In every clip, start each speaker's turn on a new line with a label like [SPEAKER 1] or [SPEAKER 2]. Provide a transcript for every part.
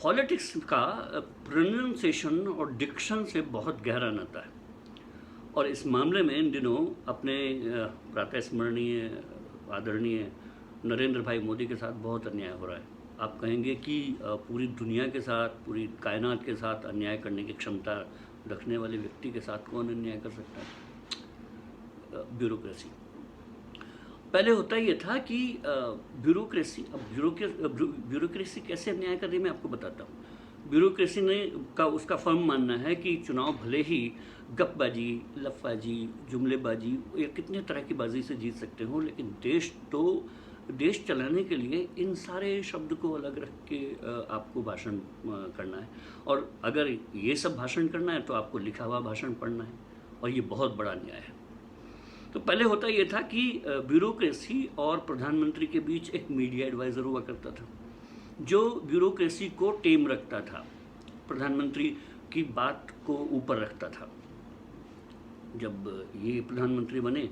[SPEAKER 1] Politics का pronunciation और Dickson से बहुत गहरा नाता है, और इस मामले में इन दिनों अपने प्रातः स्मरणीय आदरणीय नरेंद्र भाई मोदी के साथ बहुत अन्याय हो रहा है। आप कहेंगे कि पूरी दुनिया के साथ, पूरी कायनात के साथ अन्याय करने की क्षमता रखने वाले व्यक्ति के साथ कौन अन्याय कर सकता है? ब्यूरोक्रेसी। पहले होता ये था कि ब्यूरोक्रेसी, अब ब्यूरोक्रेसी कैसे अन्याय कर रही है मैं आपको बताता हूँ। ब्यूरोक्रेसी ने का उसका फर्म मानना है कि चुनाव भले ही गपबाजी, लफाजी, जुमलेबाजी या कितने तरह की बाजी से जीत सकते हो, लेकिन देश चलाने के लिए इन सारे शब्द को अलग रख के आपको भाषण करना है, और अगर ये सब भाषण करना है तो आपको लिखा हुआ भाषण पढ़ना है, और ये बहुत बड़ा अन्याय है। तो पहले होता ये था कि ब्यूरोक्रेसी और प्रधानमंत्री के बीच एक मीडिया एडवाइज़र हुआ करता था जो ब्यूरोक्रेसी को टेम रखता था, प्रधानमंत्री की बात को ऊपर रखता था। जब ये प्रधानमंत्री बने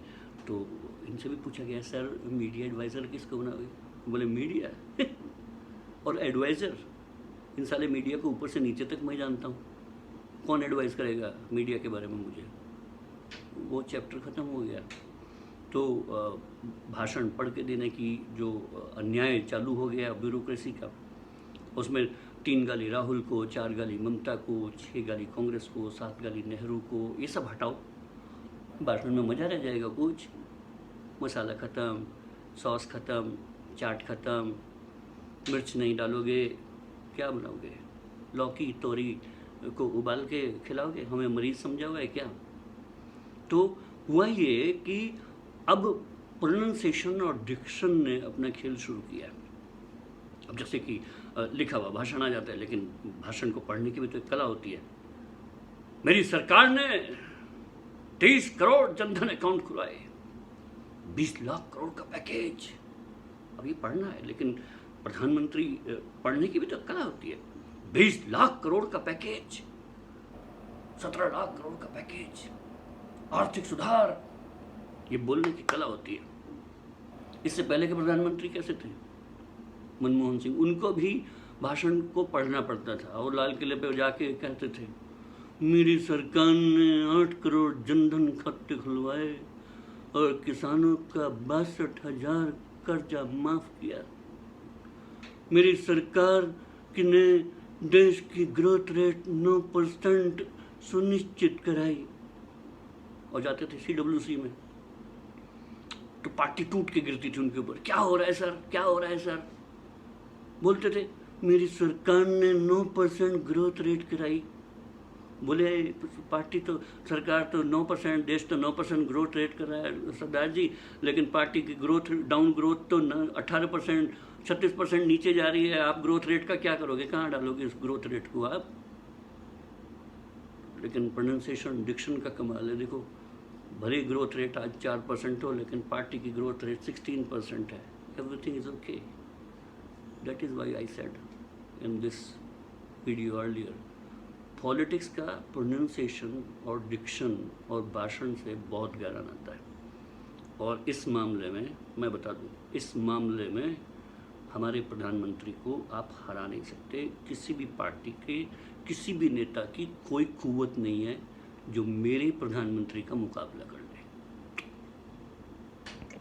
[SPEAKER 1] तो इनसे भी पूछा गया, सर मीडिया एडवाइज़र किसको बनाओगे? बोले मीडिया और एडवाइज़र, इन सारे मीडिया को ऊपर से नीचे तक मैं जानता हूँ, कौन एडवाइज़ करेगा मीडिया के बारे में मुझे? वो चैप्टर ख़त्म हो गया। तो भाषण पढ़ के देने की जो अन्याय चालू हो गया ब्यूरोक्रेसी का, उसमें 3 गाली राहुल को, 4 गाली ममता को, 6 गाली कांग्रेस को, 7 गाली नेहरू को, ये सब हटाओ, भाषण में मज़ा रह जाएगा कुछ? मसाला ख़त्म, सॉस ख़त्म, चाट ख़त्म, मिर्च नहीं डालोगे, क्या बनाओगे? लौकी तोरी को उबाल के खिलाओगे? हमें मरीज़ समझा हुआ है क्या? तो हुआ ये कि अब प्रोनाउंसिएशन और डिक्शन ने अपना खेल शुरू किया। अब जैसे कि लिखा हुआ भाषण आ जाता है, लेकिन भाषण को पढ़ने की भी तो एक कला होती है। मेरी सरकार ने 23 करोड़ जनधन अकाउंट खुलवाए, 20 लाख करोड़ का पैकेज। अब ये पढ़ना है, लेकिन प्रधानमंत्री पढ़ने की भी तो कला होती है। 20 लाख करोड़ का पैकेज, 17 लाख करोड़ का पैकेज, आर्थिक सुधार, ये बोलने की कला होती है। इससे पहले के प्रधानमंत्री कैसे थे? मनमोहन सिंह, उनको भी भाषण को पढ़ना पड़ता था, और लाल किले पे जाके कहते थे, मेरी सरकार ने 8 करोड़ जनधन खाते खुलवाए और किसानों का 62,000 कर्जा माफ किया। मेरी सरकार ने देश की ग्रोथ रेट 9% सुनिश्चित कराई। और जाते थे CWC में तो पार्टी टूट के गिरती थी उनके ऊपर, क्या हो रहा है सर, क्या हो रहा है सर? बोलते थे मेरी सरकार ने 9% ग्रोथ रेट कराई। बोले पार्टी तो, सरकार तो 9%, देश तो 9% ग्रोथ रेट कर रहा है सरदार जी, लेकिन पार्टी की ग्रोथ, डाउन ग्रोथ तो 18%, 36% नीचे जा रही है। आप ग्रोथ रेट का क्या करोगे? कहाँ डालोगे इस ग्रोथ रेट को आप? लेकिन प्रोनाउंसिएशन, डिक्शन का कमाल है। देखो, भले ग्रोथ रेट आज 4% हो, लेकिन पार्टी की ग्रोथ रेट 16% है। Everything is okay. That is why I said in this video earlier, politics का प्रोनाउंसिएशन और डिक्शन और भाषण से बहुत गहरा नाता है। और इस मामले में मैं बता दूं, इस मामले में हमारे प्रधानमंत्री को आप हरा नहीं सकते। किसी भी पार्टी के, किसी भी नेता की कोई कुव्वत नहीं है जो मेरे प्रधानमंत्री का मुकाबला कर